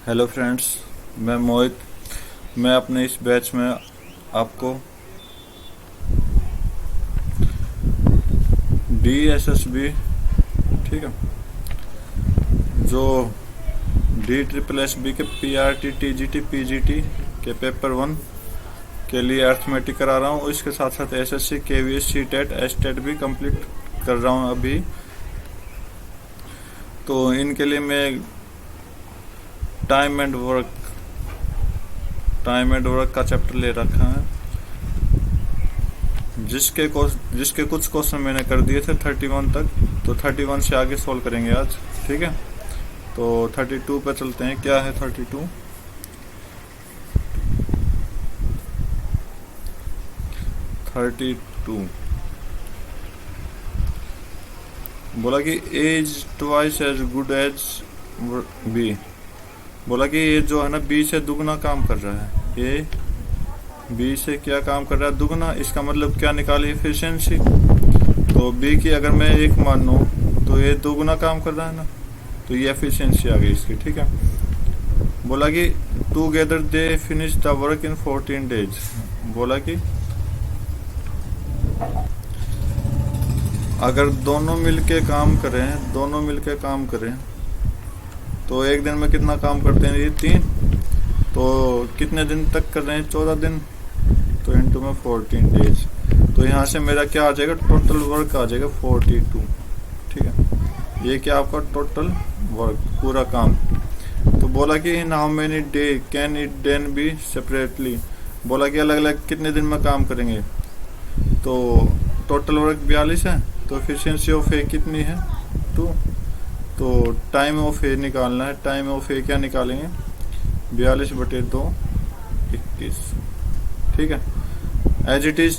Hello friends, मैं मोहित। मैं अपने इस बैच में आपको DSSB, ठीक है, जो DSSB के PRT TGT PGT के पेपर 1 के लिए अर्थमेटिक करा रहा हूँ। इसके साथ साथ SSC KVS CTET STET भी कंप्लीट कर रहा हूँ अभी। तो इनके लिए मैं टाइम एंड वर्क का चैप्टर ले रखा है, जिसके कुछ क्वेश्चन मैंने कर दिए थे 31 तक। तो 31 से आगे सॉल्व करेंगे आज, ठीक है। तो 32 पे चलते हैं। क्या है 32? बोला कि as twice as good as B. बोला कि ये जो है ना बी से दुगना काम कर रहा है। ये बी से क्या काम कर रहा है? दुगना। इसका मतलब क्या निकाली? एफिशिएंसी। तो बी की अगर मैं 1 मानूं तो ये दुगना काम कर रहा है ना, तो ये एफिशिएंसी आ गई इसकी, ठीक है। बोला कि together they finish the work in 14 days. बोला कि अगर दोनों मिलके काम करें तो एक दिन में कितना काम करते हैं? ये 3। तो कितने दिन तक कर रहे हैं? 14 दिन। तो इनटू में 14 डेज। तो यहाँ से मेरा क्या आ जाएगा? टोटल वर्क आ जाएगा 42, ठीक है। ये क्या आपका टोटल वर्क, पूरा काम। तो बोला कि in how many day can it then be separately. बोला कि अलग अलग कितने दिन में काम करेंगे। तो टोटल वर्क 42 है, तो एफिशिएंसी ऑफ ए कितनी है? 2। तो टाइम ऑफ ए निकालना है। टाइम ऑफ ए क्या निकालेंगे? 42/2 21, ठीक है। As it is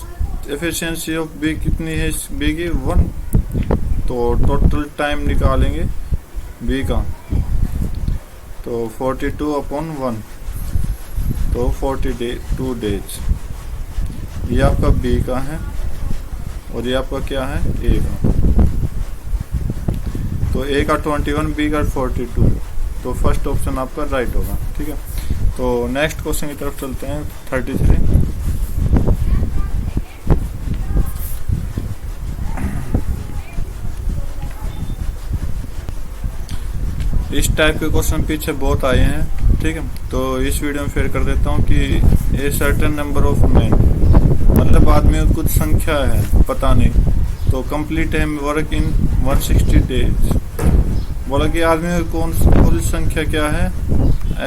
efficiency of B कितनी है? बी की 1। तो टोटल टाइम निकालेंगे बी का, तो 42/1, तो 42 डेज। ये आपका बी का है और ये आपका क्या है? ए का। तो ए का 21, बी का 42। तो फर्स्ट ऑप्शन आपका राइट होगा, ठीक है। तो नेक्स्ट क्वेश्चन की तरफ चलते हैं। 33। इस टाइप के क्वेश्चन पीछे बहुत आए हैं, ठीक है। तो इस वीडियो में शेयर कर देता हूँ कि a certain number of man, मतलब आदमी में कुछ संख्या है, पता नहीं, तो कंप्लीट है वर्क इन 160 डेज। बोला कि आदमी में कौन कुल संख्या क्या है?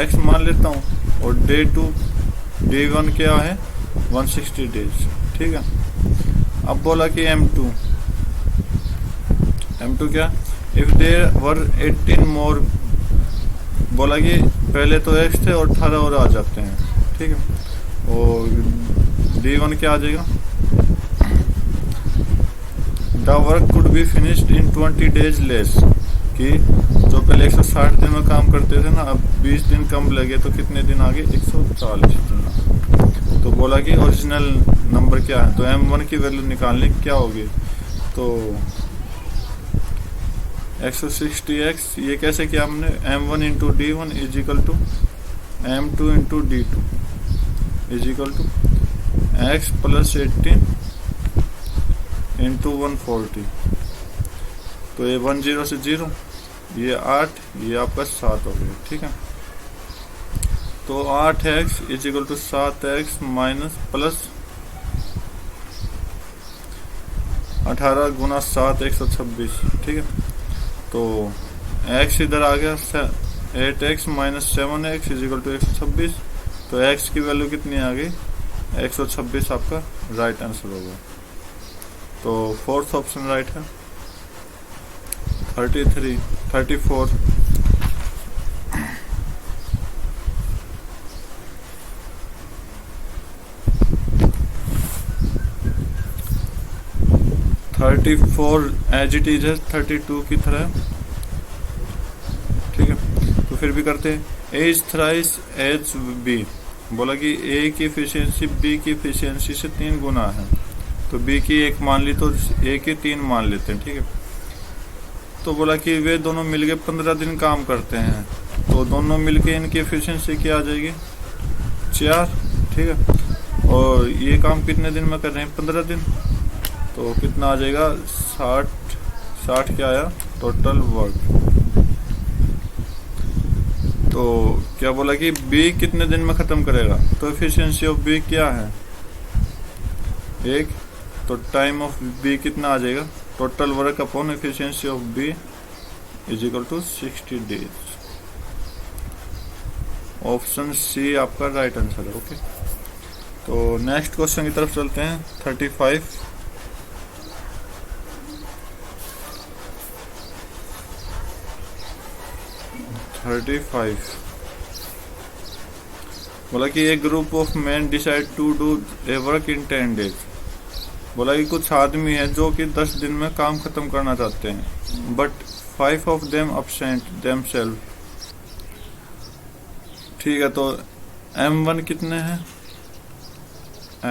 x मान लेता हूँ, और डे 1 क्या है? 160 डेज, ठीक है। अब बोला कि M2 क्या? इफ देयर वर 18 मोर। बोला कि पहले तो x थे और 18 और आ जाते हैं, ठीक है। और D1 क्या आ जाएगा? The work could be finished in 20 days less. कि जो पहले 160 दिन में काम करते थे ना, अब 20 दिन कम लगे, तो कितने दिन आगे? 140 दिन। तो बोला कि ओरिजिनल नंबर क्या है? तो M1 की वैल्यू निकालने क्या होगी? तो 160x, ये कैसे किया हमने? M1 into D1 is equal to M2 into D2 is equal to x plus 18 into 140। तो ये 10 से 0, ये 8, ये आपका 7 हो गया, ठीक है। तो 8x is equal to 7x minus plus 18 गुना 7 126, ठीक है। तो x इधर आ गया 8x minus 7x is equal to 126। तो x की वैल्यू कितनी आ गई? 126 आपका राइट आंसर होगा। तो फोर्थ ऑप्शन राइट है। 34। 34 एज इट इज है 32 की तरह, ठीक है। तो फिर भी करते हैं। As thrice as B. बोला कि ए की एफिशिएंसी बी की एफिशिएंसी से 3 गुना है। तो बी की 1 मान ली, तो ए की 3 मान लेते हैं, ठीक है। तो बोला कि वे दोनों मिलके 15 दिन काम करते हैं। तो दोनों मिलके इनकी एफिशिएंसी क्या आ जाएगी, 4। ठीक है, और ये काम कितने दिन में कर रहे हैं, 15 दिन। तो कितना आ जाएगा, 60 क्या आया टोटल वर्क। तो क्या बोला कि बी कितने दिन में खत्म करेगा, तो एफिशिएंसी ऑफ बी क्या है, 1। तो टाइम ऑफ बी कितना आ जाएगा, total work upon efficiency of B is equal to 60 days. Option C आपका राइट आंसर है। ओके, तो नेक्स्ट क्वेश्चन की तरफ चलते हैं। 35 बोला कि एक group of man decide to do a work in 10 days. बोला कि कुछ आदमी है जो कि 10 दिन में काम खत्म करना चाहते हैं, but 5 of them absent themselves. ठीक है, तो M1 कितने हैं,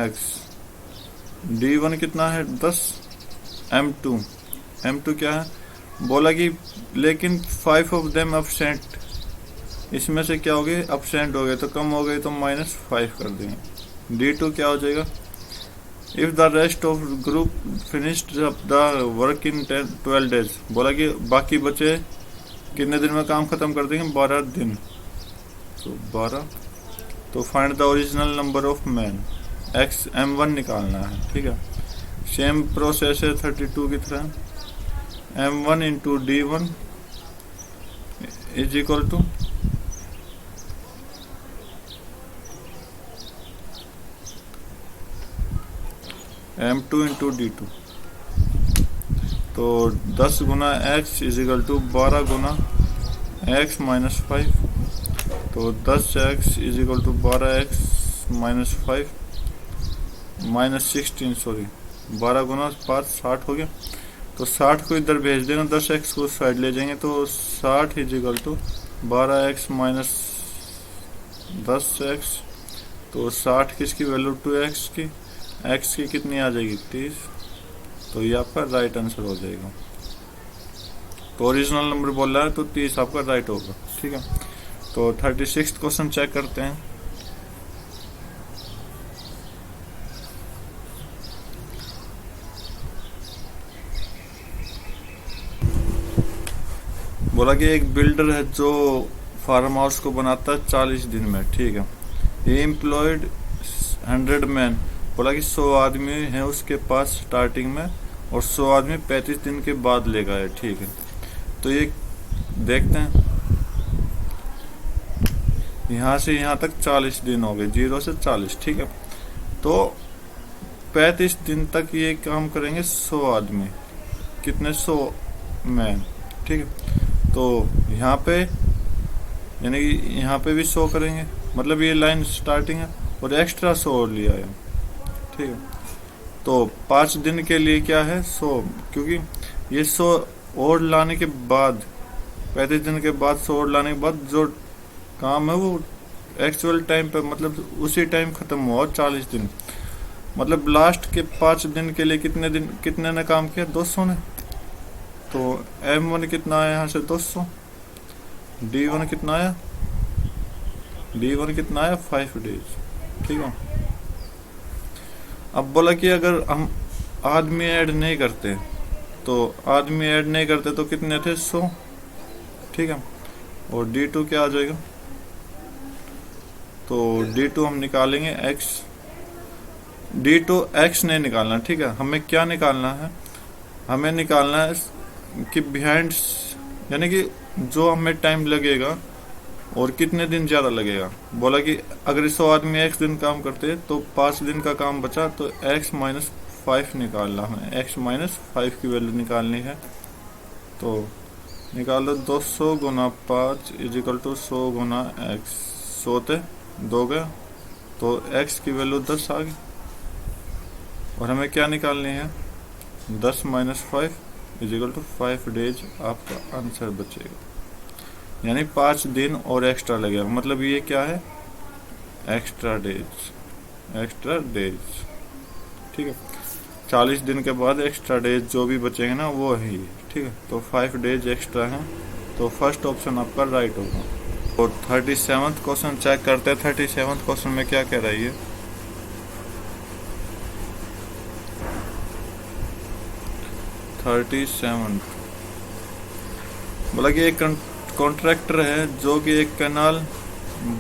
X। D1 कितना है, 10। M2 क्या है, बोला कि लेकिन 5 ऑफ देम अपसेंट, इसमें से क्या हो गए, अपसेंट हो गए, तो कम हो गए तो -5 कर देंगे। D2 क्या हो जाएगा, if the rest of group finished the work in 12 days. बोला कि बाकी बचे कितने दिन में काम खत्म कर देंगे, 12 दिन। तो 12, तो find the original number of man, X M1 निकालना है। ठीक है, सेम प्रोसेस है 32 की तरह। M1 into D1 is equal to M2 into D2। तो 10 गुना X इज इक्वल टू 12 गुना X माइनस 5। तो 10X is equal to 12X minus 5 minus 16, sorry 12 गुना 5, 60 हो गया। तो 60 को इधर भेज देना, 10X को साइड ले जाएंगे, तो 60 is equal to 12X minus 10X। तो 60 किसकी वैल्यू, 2X की, X की कितनी आ जाएगी, 30। तो ये आपका राइट आंसर हो जाएगा। तो ओरिजिनल नंबर बोल रहा है, तो 30 आपका राइट होगा। ठीक है, तो 36 क्वेश्चन चेक करते हैं। बोला कि एक बिल्डर है जो फार्म हाउस को बनाता है 40 दिन में। ठीक है, ये एम्प्लॉयड 100 मैन। बोला कि 100 आदमी है उसके पास स्टार्टिंग में, और 100 आदमी 35 दिन के बाद ले गए। ठीक है, तो ये देखते हैं, यहाँ से यहाँ तक 40 दिन हो गए, 0 से 40। ठीक है, तो 35 दिन तक ये काम करेंगे 100 आदमी, कितने, 100 मैन। ठीक है, तो यहाँ पे यानी कि यहाँ पे भी 100 करेंगे, मतलब ये लाइन स्टार्टिंग है, और एक्स्ट्रा 100 और लिया है। ठीक है, तो 5 दिन के लिए क्या है, 100, क्योंकि ये 100 और लाने के बाद, 35 दिन के बाद 100 और लाने के बाद जो काम है वो एक्चुअल टाइम पे, मतलब उसी टाइम खत्म हुआ 40 दिन। मतलब लास्ट के 5 दिन के लिए कितने ने काम किया, 200 ने। तो M1 कितना आया यहाँ से, 200। D1 कितना आया, D1 कितना आया, 5 डेज। ठीक है, अब बोला कि अगर हम आदमी ऐड नहीं करते, तो आदमी ऐड नहीं करते तो कितने थे, 100। ठीक है, और D2 क्या आ जाएगा, तो D2 हम निकालेंगे X। D2 X नहीं निकालना। ठीक है, हमें क्या निकालना है, हमें निकालना है कि बिहाइंड, यानी कि जो हमें टाइम लगेगा और कितने दिन ज़्यादा लगेगा। बोला कि अगर 100 आदमी X दिन काम करते तो 5 दिन का काम बचा, तो X माइनस 5 निकालना है, X माइनस 5 की वैल्यू निकालनी है। तो निकाल दो, 200 गुना 5 इज इक्वल टू 100 गुना X। 100 थे 2 गया, तो X की वैल्यू 10 आ गई, और हमें क्या निकालनी है, 10 minus 5 is equal to 5 days आपका आंसर बचेगा। यानी 5 दिन और एक्स्ट्रा लगेगा, मतलब ये क्या है, एक्स्ट्रा डेज। ठीक है, 40 दिन के बाद एक्स्ट्रा डेज जो भी बचेंगे ना वो है। ठीक है, तो 5 डेज एक्स्ट्रा हैं, तो फर्स्ट ऑप्शन आपका राइट होगा। और 37th क्वेश्चन चेक करते हैं। 37th क्वेश्चन में क्या कह रही है? 37 बोला कि एक कॉन्ट्रैक्टर है जो कि एक कैनाल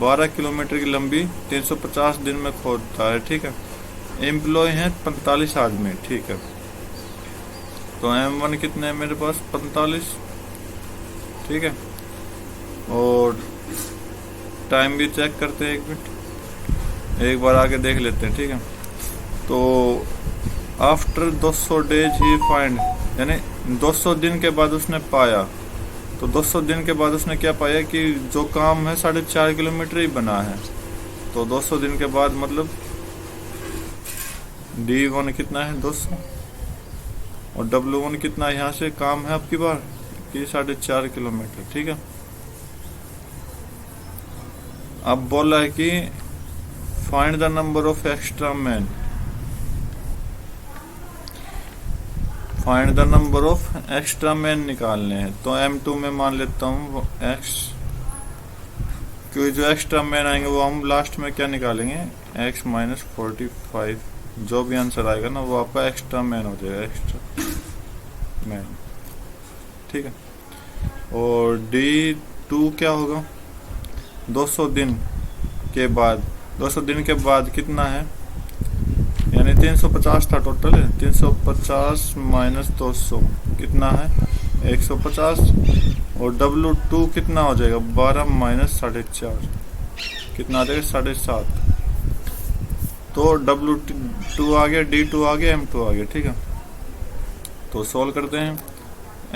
12 किलोमीटर की लंबी 350 दिन में खोदता है, ठीक है। एम्प्लॉय हैं 45 आदमी, ठीक है। तो M1 कितने हैं मेरे पास? 45, ठीक है। और टाइम भी चेक करते हैं, एक मिनट, एक बार आगे देख लेते हैं, ठीक है। तो आफ्टर 200 डेज ही फाइंड, यानी 200 दिन के बाद उसने पाया। तो 200 दिन के बाद उसने क्या पाया कि जो काम है 4.5 किलोमीटर ही बना है। तो 200 दिन के बाद मतलब D1 कितना है? 200, और W1 कितना यहाँ से काम है आपकी बार कि 4.5 किलोमीटर, ठीक है। अब बोला है कि find the number of extra man, find the number of extra man निकालने हैं। तो M2 में मान लेता हूँ X, क्योंकि जो एक्स्ट्रा मैन आएंगे वो हम लास्ट में क्या निकालेंगे? X माइनस 45, जो भी आंसर आएगा ना वो आपका एक्स्ट्रा मैन हो जाएगा, एक्स्ट्रा मैन, ठीक है। और D2 क्या होगा? 200 दिन के बाद, 200 दिन के बाद कितना है? यानी 350 था टोटल, है 350 माइनस 200 कितना है? 150। और W2 कितना हो जाएगा? 12 माइनस 4.5 कितना आ जाएगा? 7.5। तो W2 आ गया, D2 आ गया, M2 आ गया, ठीक है। तो सॉल्व करते हैं।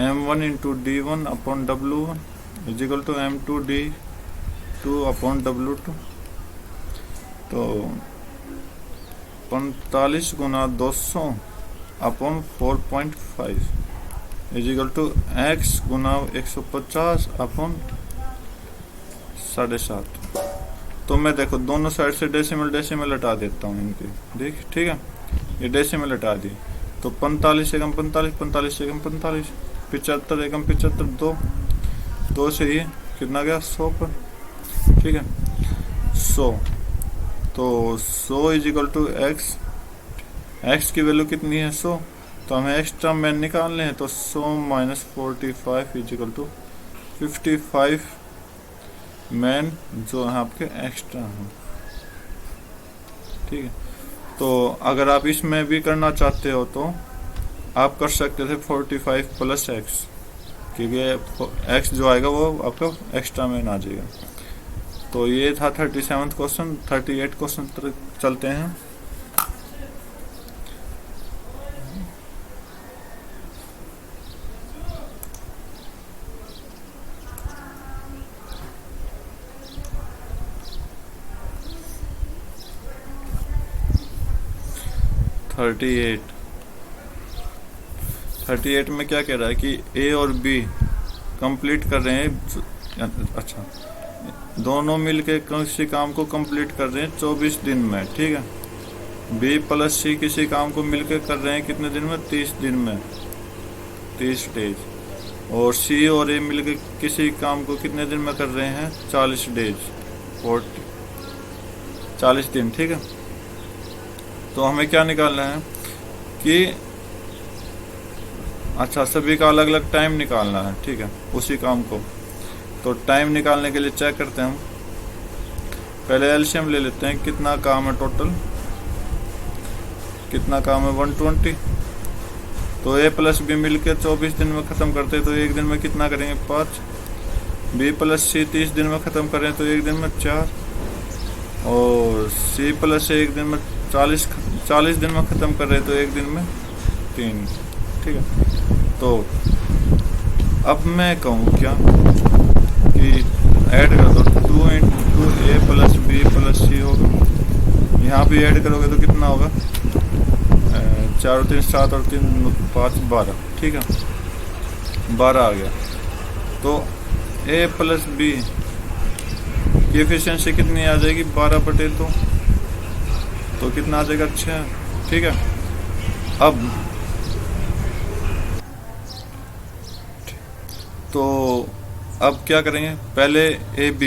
M1 into D1 upon W1 is equal to M2 D2 upon W2। तो 45 गुना 200 upon 4.5 is equal to X गुना 150 अपॉन 7.5। तो मैं देखो दोनों साइड से डेसिमल हटा देता हूँ इनकी, देख, ठीक है। ये डेसिमल हटा दी तो 45 एकम 45, 45 एकम 45, 75 एकम 75, 2 से ही कितना गया? 100 पर, ठीक है। 100, तो 100 इज इक्वल टू X की वैल्यू कितनी है? 100। तो हमें एक्स्ट्रा मैन निकालने हैं, तो 100 minus 45 is equal to 55 man जो है आपके एक्स्ट्रा हैं, ठीक है। तो अगर आप इसमें भी करना चाहते हो तो आप कर सकते थे 45 प्लस X, क्योंकि X जो आएगा वो आपका एक्स्ट्रा मैन आ जाएगा। तो ये था 37th क्वेश्चन। 38 क्वेश्चन तक चलते हैं। थर्टी एट में क्या कह रहा है कि A और B कंप्लीट कर रहे हैं, अच्छा, दोनों मिलके किसी काम को कंप्लीट कर रहे हैं 24 दिन में, ठीक है। B प्लस C किसी काम को मिलके कर रहे हैं कितने दिन में? 30 दिन में, 30 डेज। और C और A मिलके किसी काम को कितने दिन में कर रहे हैं? 40 डेज, 40 दिन, ठीक है। तो हमें क्या निकालना है कि अच्छा सभी का अलग अलग टाइम निकालना है, ठीक है, उसी काम को। तो टाइम निकालने के लिए चेक करते हैं हम, पहले एलसीएम ले लेते हैं। कितना काम है टोटल? कितना काम है? 120। तो A प्लस B मिलकर 24 दिन में ख़त्म करते हैं, तो एक दिन में कितना करेंगे? 5। B प्लस C 30 दिन में ख़त्म करें तो एक दिन में 4। और C प्लस A एक दिन में 40 दिन में ख़त्म कर रहे तो एक दिन में 3, ठीक है। तो अब मैं कहूँ क्या कि ऐड कर दो, 2 into A plus B plus C होगा। यहाँ भी ऐड करोगे तो कितना होगा? 4 और 3 7 और 3 5 12, ठीक है, 12 आ गया। तो A प्लस B की एफिशिएंसी कितनी आ जाएगी? 12/2, तो कितना आ जाएगा? 6, ठीक है। अब क्या करेंगे? पहले AB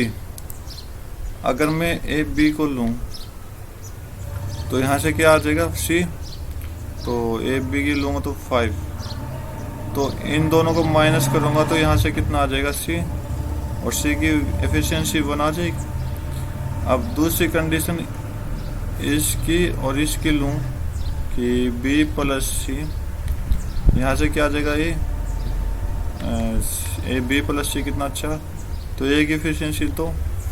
अगर मैं ए बी को लूँ तो यहाँ से क्या आ जाएगा सी, तो ए बी की लूँगा तो 5, तो इन दोनों को माइनस करूँगा तो यहाँ से कितना आ जाएगा सी, और सी की एफिशिएंसी 1 आ जाएगी। अब दूसरी कंडीशन इसकी और इसकी लूँ कि बी प्लस सी, यहाँ से क्या आ जाएगा ए बी प्लस सी कितना अच्छा, तो ए की एफिशिएंसी तो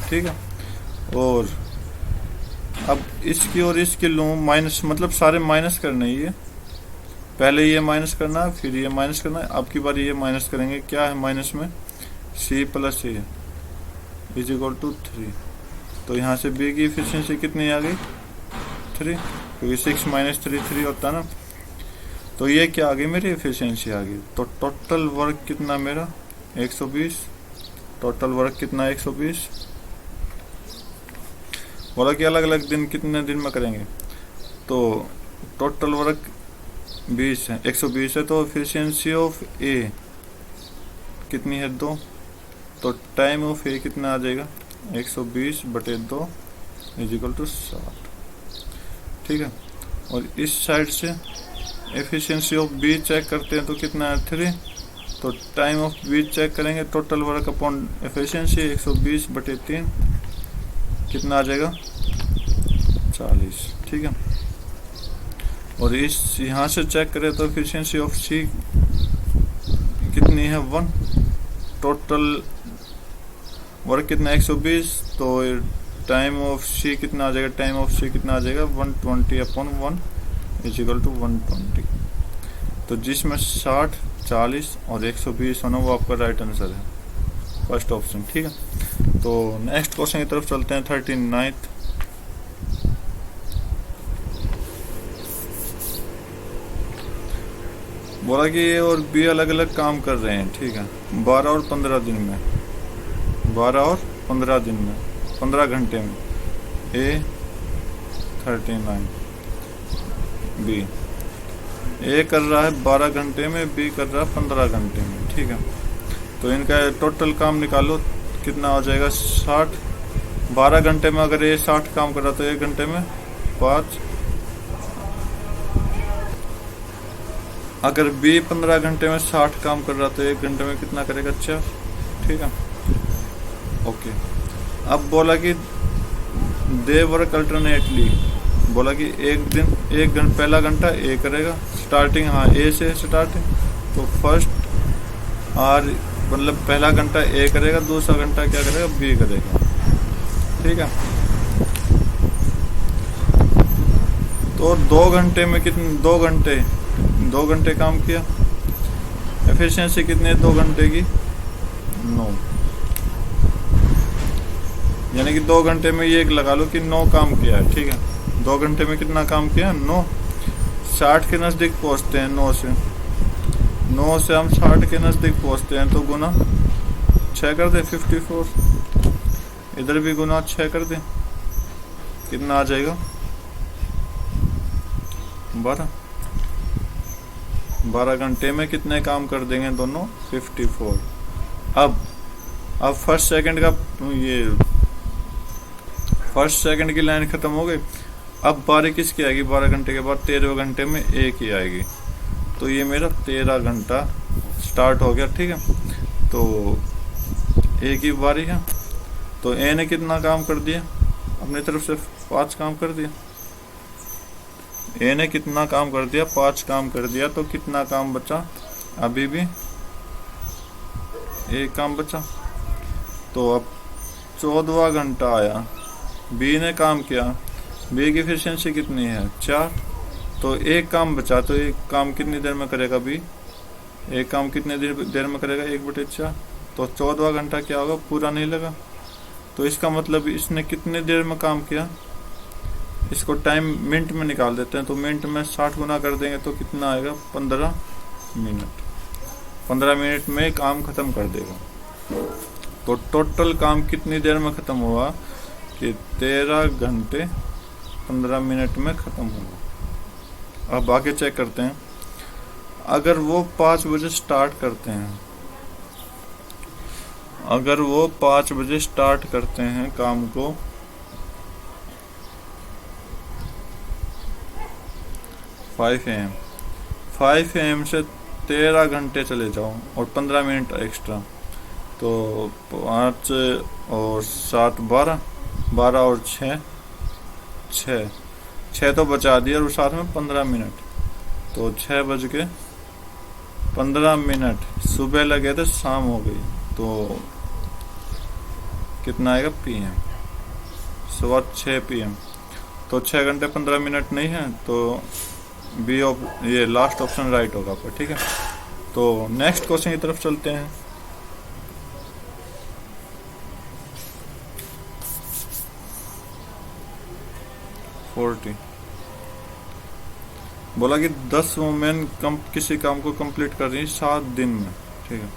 ठीक है। और अब इसकी और इसकी लूँ माइनस, मतलब सारे माइनस करने ही है, पहले ये माइनस करना है फिर ये माइनस करना है, अब की बार ये माइनस करेंगे। क्या है माइनस में, C plus A is equal to 3, तो यहाँ से बी की एफिशिएंसी कितनी आ गई 3, क्योंकि 6 माइनस 3 3 होता है ना, तो ये क्या आ गई मेरी एफिशिएंसी आ गई। तो टोटल वर्क कितना मेरा 120, टोटल वर्क कितना 120। बोला कि अलग अलग दिन कितने दिन में करेंगे, तो टोटल वर्क 20 है, 120 है, तो एफिशिएंसी ऑफ ए कितनी है 2, तो टाइम ऑफ ए कितना आ जाएगा 120/2 इज इक्वल टू 60, ठीक है। और इस साइड से एफिशिएंसी ऑफ बी चेक करते हैं तो कितना है 3, तो टाइम ऑफ बी चेक करेंगे, टोटल वर्क अपॉन एफिशिएंसी 120/3 कितना आ जाएगा 40, ठीक है। और इस यहाँ से चेक करें तो एफिशिएंसी ऑफ सी कितनी है 1, टोटल वर्क कितना 120, तो टाइम ऑफ सी कितना आ जाएगा, टाइम ऑफ सी कितना आ जाएगा 120/1 इज इक्वल टू 120, तो जिसमें 60, 40 और 120 होना वो आपका राइट आंसर है, फर्स्ट ऑप्शन, ठीक है। तो नेक्स्ट क्वेश्चन की तरफ चलते हैं 39th। बोला कि ए और बी अलग अलग काम कर रहे हैं, ठीक है, 12 और 15 दिन में, 12 और 15 दिन में, 15 घंटे में। ए 39, बी ए कर रहा है 12 घंटे में, बी कर रहा है 15 घंटे में, ठीक है। तो इनका टोटल काम निकालो कितना हो जाएगा 60, 12 घंटे में अगर ए 60 काम कर रहा तो 1 घंटे में 5, अगर बी 15 घंटे में 60 काम कर रहा तो 1 घंटे में कितना करेगा 4, ठीक है, ओके। अब बोला कि दे वर्क अल्टरनेटली, बोला कि एक दिन एक घंटा, पहला घंटा ए करेगा स्टार्टिंग, हाँ ए से स्टार्टिंग, तो फर्स्ट आर मतलब पहला घंटा ए करेगा, दूसरा घंटा क्या करेगा बी करेगा, ठीक है। तो 2 घंटे में कितने, 2 घंटे काम किया, एफिशिएंसी कितनी है 2 घंटे की 9, यानी कि 2 घंटे में ये एक लगा लो कि 9 काम किया है, ठीक है। 2 घंटे में कितना काम किया 9, 60 के नज़दीक पहुंचते हैं 9 से हम 60 के नज़दीक पहुंचते हैं, तो गुना 6 कर दे 54, इधर भी गुना 6 कर दे, कितना आ जाएगा 12 घंटे में कितने काम कर देंगे दोनों 54। अब फर्स्ट सेकंड का ये फर्स्ट सेकंड की लाइन खत्म हो गई। अब 12 किसकी आएगी, 12 घंटे के बाद 13 घंटे में ए की आएगी, तो ये मेरा 13 घंटा स्टार्ट हो गया, ठीक है। तो ए की बारी है, तो ए ने कितना काम कर दिया, अपनी तरफ से 5 काम कर दिया, ए ने कितना काम कर दिया 5 काम कर दिया, तो कितना काम बचा, अभी भी 1 काम बचा। तो अब 14वां घंटा आया, बी ने काम किया, बी की एफिशिएंसी कितनी है 4, तो 1 काम बचा, तो 1 काम कितनी देर में करेगा बी, 1 काम कितनी देर में करेगा 1/4, तो 14वां घंटा क्या होगा पूरा नहीं लगा। तो इसका मतलब इसने कितने देर में काम किया, इसको टाइम मिनट में निकाल देते हैं, तो मिनट में 60 गुना कर देंगे तो कितना आएगा 15 मिनट, 15 मिनट में काम खत्म कर देगा। तो टोटल काम कितनी देर में खत्म हुआ कि 13 घंटे 15 मिनट में खत्म होगा। अब आगे चेक करते हैं, अगर वो 5 बजे स्टार्ट करते हैं, अगर वो 5 बजे स्टार्ट करते हैं काम को, 5 AM। 5 AM से 13 घंटे चले जाओ और 15 मिनट एक्स्ट्रा, तो 5 और 7 12, 12 और 6 6 6 तो बचा दिया और साथ में 15 मिनट, तो 6:15 सुबह लगे थे शाम हो गई, तो कितना आएगा PM, सुबह 6 PM। तो 6 घंटे 15 मिनट नहीं है, तो बी ये लास्ट ऑप्शन राइट होगा आपका। ठीक है, तो नेक्स्ट क्वेश्चन की तरफ चलते हैं। बोला कि 10 वुमेन किसी काम को कंप्लीट कर रही है 7 दिन में। ठीक है,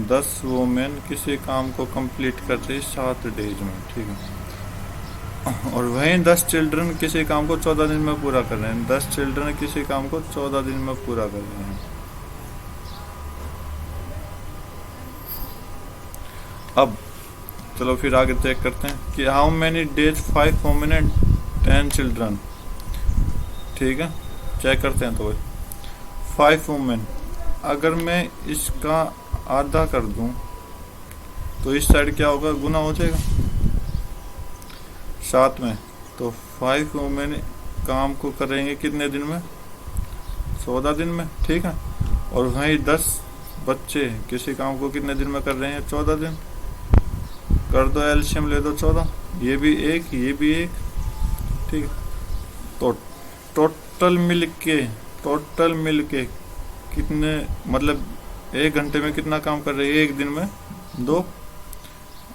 10 वुमेन किसी काम को कंप्लीट कर रही है 7 डेज में। ठीक है, और वहीं 10 चिल्ड्रन किसी काम को 14 दिन में पूरा कर रहे हैं। 10 चिल्ड्रन किसी काम को 14 दिन में पूरा कर रहे हैं। अब चलो फिर आगे चेक करते हैं कि how many days 5 women and 10 children. ठीक है, चेक करते हैं। तो 5 वुमेन, अगर मैं इसका आधा कर दूं तो इस साइड क्या होगा, गुना हो जाएगा 7 में। तो 5 वुमेन काम को करेंगे कितने दिन में, 14 दिन में। ठीक है, और वहीं 10 बच्चे किसी काम को कितने दिन में कर रहे हैं, 14 दिन। कर दो एलसीएम, ले दो 14, ये भी एक, ये भी एक। ठीक है, तो टोटल मिलके कितने, मतलब 1 घंटे में कितना काम कर रही है, 1 दिन में 2।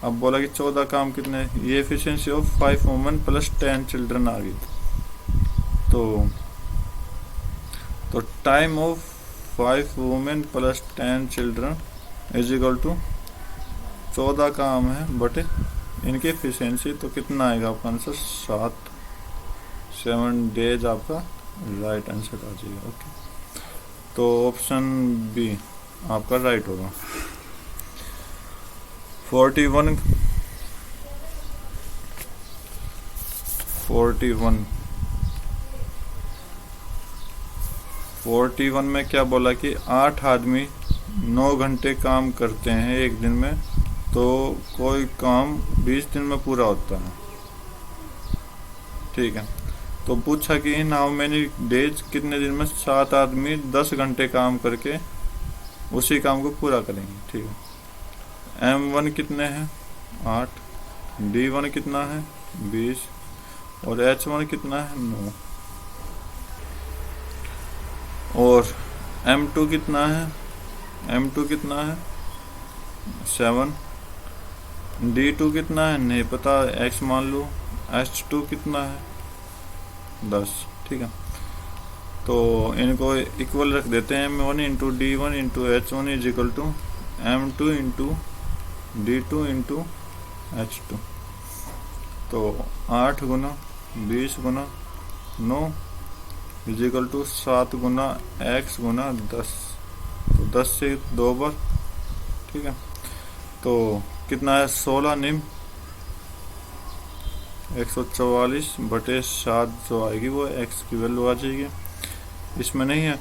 अब बोला कि 14 काम कितने, ये efficiency of 5 women plus 10 children आ गई। तो time of 5 women plus 10 children is equal to 14 काम है बटे इनकी एफिशिएंसी, तो कितना आएगा आपका आंसर, 7 डेज आपका राइट आंसर आ जाएगा। ओके, तो ऑप्शन बी आपका राइट होगा। 41 में क्या बोला कि 8 आदमी 9 घंटे काम करते हैं 1 दिन में, तो कोई काम 20 दिन में पूरा होता है। ठीक है, तो पूछा कि इन हाउ मेनी डेज, कितने दिन में 7 आदमी 10 घंटे काम करके उसी काम को पूरा करेंगे। ठीक है, M1 कितने हैं, 8, D1 कितना है, 20, और H1 कितना है, 9, और M2 कितना है, 7, D2 कितना है नहीं पता, X मान लो, H2 कितना है, 10। ठीक है, तो इनको इक्वल रख देते हैं, M1 into D1 into H1 is equal to M2 into D2 into H2। तो 8 गुना 20 गुना 9 इज इक्वल टू 7 गुना X गुना 10, तो 10 से 2 बार। ठीक है, तो कितना है, 16 निम 144 बटे 7 जो आएगी वो X की वैल्यू आ जाएगी, इसमें नहीं है।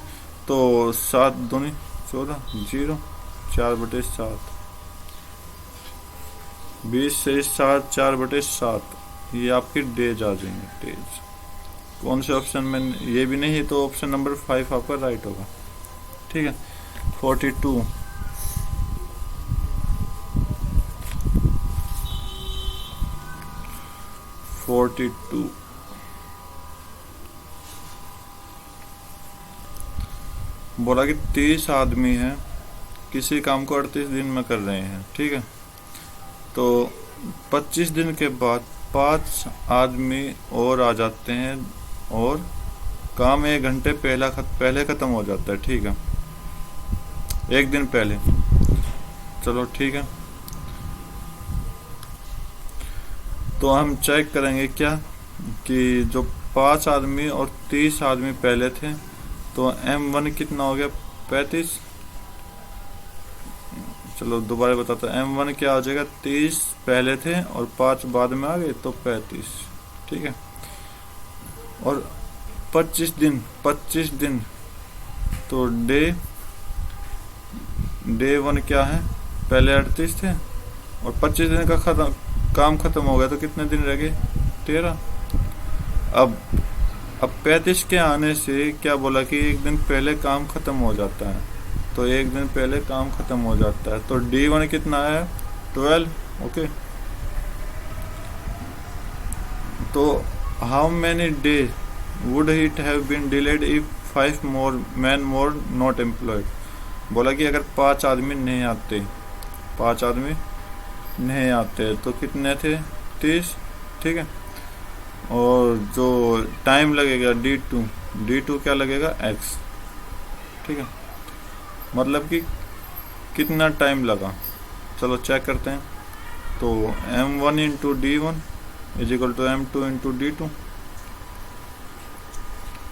तो 7 दूनी 14, 0, 4 बटे 7, 20 से 7, 4 बटे 7, ये आपकी डेज आ जाएंगे, डेज। कौन से ऑप्शन में, ये भी नहीं है, तो ऑप्शन नंबर 5 आपका राइट होगा। ठीक है, 42 बोला कि 30 आदमी हैं किसी काम को 38 दिन में कर रहे हैं। ठीक है, तो 25 दिन के बाद 5 आदमी और आ जाते हैं और काम 1 घंटे पहले खत्म हो जाता है। ठीक है, 1 दिन पहले। चलो ठीक है, तो हम चेक करेंगे क्या कि जो 5 आदमी और 30 आदमी पहले थे, तो M1 कितना हो गया, 35। चलो दोबारा बताता हूँ, M1 क्या हो जाएगा, 30 पहले थे और 5 बाद में आ गए, तो 35। ठीक है, और 25 दिन तो डे 1 क्या है, पहले 38 थे और 25 दिन का काम खत्म हो गया तो कितने दिन रह गए, 13। अब 35 के आने से क्या बोला कि एक दिन पहले काम खत्म हो जाता है, तो एक दिन पहले काम खत्म हो जाता है, तो D1 कितना है, 12। ओके, तो how many day would it have been delayed if 5 men more not employed। बोला कि अगर 5 आदमी नहीं आते तो कितने थे, 30। ठीक है, और जो टाइम लगेगा D2 क्या लगेगा, x। ठीक है, मतलब कि कितना टाइम लगा, चलो चेक करते हैं। तो M1 into D1 is equal to M2 into D2,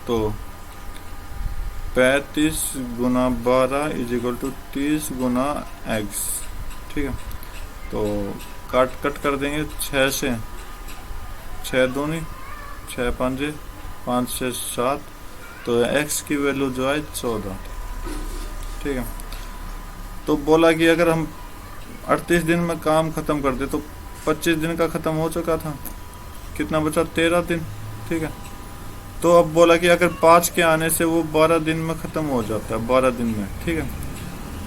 तो 35 गुना 12 इज इक्वल टू 30 गुना x। ठीक है, तो कट कर देंगे 6 से, 6 दूनी 6 पंजे 5 से 7, तो x की वैल्यू जो है 14। ठीक है, तो बोला कि अगर हम 38 दिन में काम खत्म कर दे तो 25 दिन का खत्म हो चुका था, कितना बचा, 13 दिन। ठीक है, तो अब बोला कि अगर 5 के आने से वो 12 दिन में खत्म हो जाता है, 12 दिन में। ठीक है,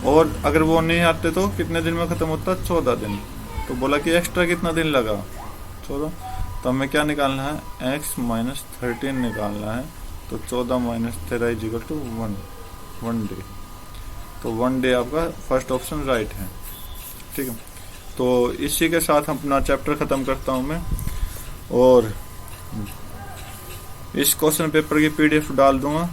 और अगर वो नहीं आते तो कितने दिन में खत्म होता है, 14 दिन। तो बोला कि एक्स्ट्रा कितना दिन लगा, 14। तो हमें क्या निकालना है, x माइनस 13 निकालना है, तो 14 minus 13 is equal to 1 day. तो 1 डे आपका फर्स्ट ऑप्शन राइट है। ठीक है, तो इसी के साथ अपना चैप्टर ख़त्म करता हूँ मैं, और इस क्वेश्चन पेपर की PDF डाल दूंगा,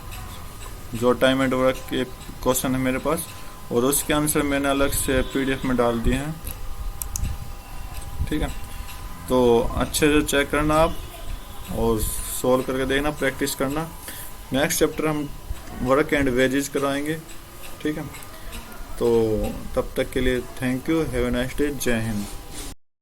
जो टाइम एंड वर्क के क्वेश्चन है मेरे पास, और उसके आंसर मैंने अलग से PDF में डाल दिए हैं। ठीक है, तो अच्छे से चेक करना आप और सोल्व करके देखना, प्रैक्टिस करना। नेक्स्ट चैप्टर हम वर्क एंड वेजेस कराएंगे। ठीक है, तो तब तक के लिए thank you, have a nice day, जय हिंद।